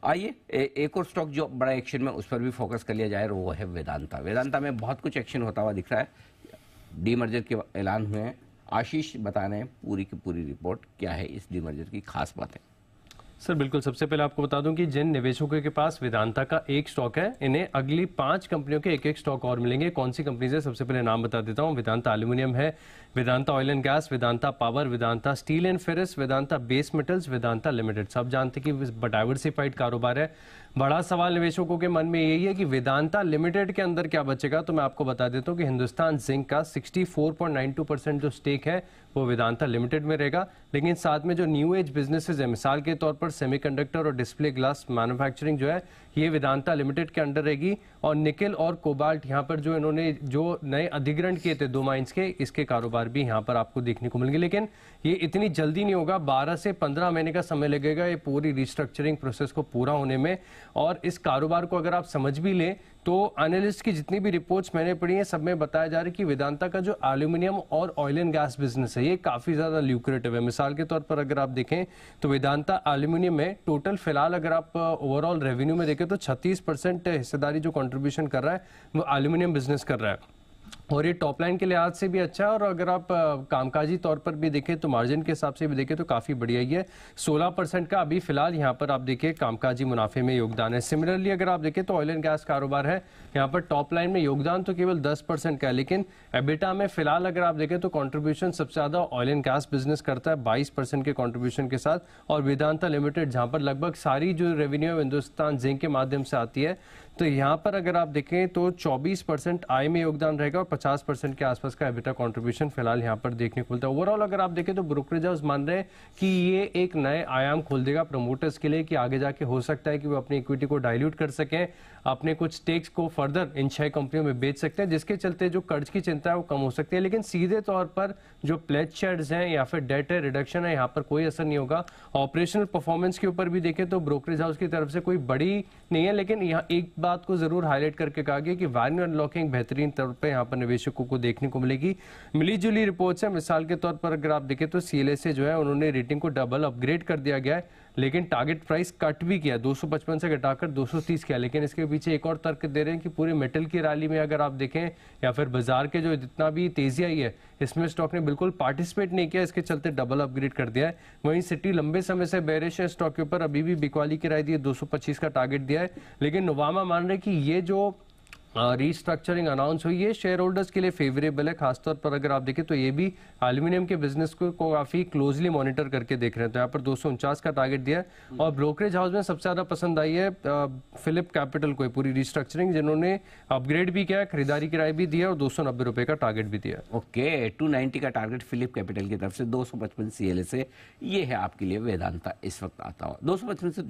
आइए एक और स्टॉक जो बड़ा एक्शन में उस पर भी फोकस कर लिया जाए, और वो है वेदांता। वेदांता में बहुत कुछ एक्शन होता हुआ दिख रहा है। डीमर्जर के ऐलान हुए हैं। आशीष बता रहे हैं पूरी की पूरी रिपोर्ट, क्या है इस डीमर्जर की खास बातें। सर बिल्कुल, सबसे पहले आपको बता दूं कि जिन निवेशकों के पास वेदांता का एक स्टॉक है, इन्हें अगली 5 कंपनियों के एक स्टॉक और मिलेंगे। कौन सी कंपनी है, सबसे पहले नाम बता देता हूं। वेदांता एल्यूमिनियम है, Vedanta oil and gas, Vedanta power, Vedanta steel and ferrous, Vedanta base metals, Vedanta limited. सब जानते हैं कि डाइवर्सिफाइड कारोबार है। बड़ा सवाल निवेशकों के मन में यही है कि वेदांता लिमिटेड के अंदर क्या बचेगा। तो मैं आपको बता देता हूं कि हिंदुस्तान जिंक का 64.92% जो स्टेक है वो वेदांता लिमिटेड में रहेगा, लेकिन साथ में जो न्यू एज बिजनेसेस है, मिसाल के तौर पर सेमीकंडक्टर और डिस्प्ले ग्लास मैन्युफैक्चरिंग जो है, ये वेदांता लिमिटेड के अंडर रहेगी। और निकेल और कोबाल्ट यहाँ पर जो इन्होंने जो नए अधिग्रहण किए थे 2 माइंस के, इसके कारोबार भी यहाँ पर आपको देखने को मिलेंगे। लेकिन ये इतनी जल्दी नहीं होगा, 12 से 15 महीने का समय लगेगा ये पूरी रिस्ट्रक्चरिंग प्रोसेस को पूरा होने में। और इस कारोबार को अगर आप समझ भी लें तो एनालिस्ट की जितनी भी रिपोर्ट्स मैंने पढ़ी हैं, सब में बताया जा रहा है कि वेदांता का जो एल्यूमिनियम और ऑयल एंड गैस बिजनेस है, ये काफी ज्यादा ल्यूक्रेटिव है। मिसाल के तौर पर अगर आप देखें तो वेदांता एल्यूमिनियम में टोटल फिलहाल अगर आप ओवरऑल रेवेन्यू में देखें तो 36% हिस्सेदारी जो कंट्रीब्यूशन कर रहा है वो एल्यूमिनियम बिजनेस कर रहा है, और ये टॉप लाइन के लिहाज से भी अच्छा है। और अगर आप कामकाजी तौर पर भी देखें तो मार्जिन के हिसाब से भी देखें तो काफ़ी बढ़िया ही है। 16% का अभी फिलहाल यहाँ पर आप देखिए कामकाजी मुनाफे में योगदान है। सिमिलरली अगर आप देखें तो ऑयल एंड गैस कारोबार है, यहाँ पर टॉप लाइन में योगदान तो केवल 10% का है, लेकिन एबिटा में फिलहाल अगर आप देखें तो कॉन्ट्रीब्यूशन सबसे ज़्यादा ऑयल एंड गैस बिजनेस करता है 22% के कॉन्ट्रीब्यूशन के साथ। और वेदांता लिमिटेड जहाँ पर लगभग सारी जो रेवेन्यू हिंदुस्तान जिंक के माध्यम से आती है, तो यहाँ पर अगर आप देखें तो 24% आय में योगदान रहेगा और 50% के आसपास का एबिटा कंट्रीब्यूशन फिलहाल यहाँ पर देखने को मिलता है। ओवरऑल अगर आप देखें तो ब्रोकरेज हाउस मान रहे हैं कि ये एक नए आयाम खोल देगा प्रमोटर्स के लिए, कि आगे जाके हो सकता है कि वो अपनी इक्विटी को डाइल्यूट कर सकें, अपने कुछ स्टेक्स को फर्दर इन 6 कंपनियों में बेच सकते हैं, जिसके चलते जो कर्ज की चिंता है वो कम हो सकती है। लेकिन सीधे तौर पर जो प्लेज शेयर्स हैं या फिर डेट रिडक्शन है, यहाँ पर कोई असर नहीं होगा। ऑपरेशनल परफॉर्मेंस के ऊपर भी देखें तो ब्रोकरेज हाउस की तरफ से कोई बड़ी नहीं है, लेकिन यहाँ एक बात को जरूर हाईलाइट करके कहा गया कि वैल्यू अनलॉकिंग बेहतरीन तौर पर यहाँ पर निवेशकों को देखने को मिलेगी। मिली जुली रिपोर्ट्स है। मिसाल के तौर पर अगर आप देखें तो सीएलए से जो है उन्होंने रेटिंग को डबल अपग्रेड कर दिया गया है, लेकिन टारगेट प्राइस कट भी किया, 255 से घटाकर 230 किया। लेकिन इसके पीछे एक और तर्क दे रहे हैं कि पूरे मेटल की रैली में अगर आप देखें या फिर बाजार के जो जितना भी तेजी आई है, इसमें स्टॉक ने बिल्कुल पार्टिसिपेट नहीं किया, इसके चलते डबल अपग्रेड कर दिया है। वहीं सिटी लंबे समय से बेरिश है स्टॉक के ऊपर, अभी भी बिकवाली की राय दी है, 225 का टारगेट दिया है। लेकिन नोवामा मान रहे कि ये जो रीस्ट्रक्चरिंग अनाउंस हुई है शेयर होल्डर्स के लिए फेवरेबल है। खासतौर पर अगर आप देखें तो ये भी एल्यूमिनियम के बिजनेस को काफी क्लोजली मॉनिटर करके देख रहे हैं। तो यहाँ पर 249 का टारगेट दिया है। और ब्रोकरेज हाउस में सबसे ज्यादा पसंद आई है फिलिप कैपिटल को, पूरी रीस्ट्रक्चरिंग, जिन्होंने अपग्रेड भी किया है, खरीदारी किराया भी दिया और 290 रुपए का टारगेट भी दिया। ओके, 290 का टारगेट फिलिप कैपिटल की तरफ से, 255 सीएलए से। ये है आपके लिए वेदांता इस वक्त आता हुआ 255 से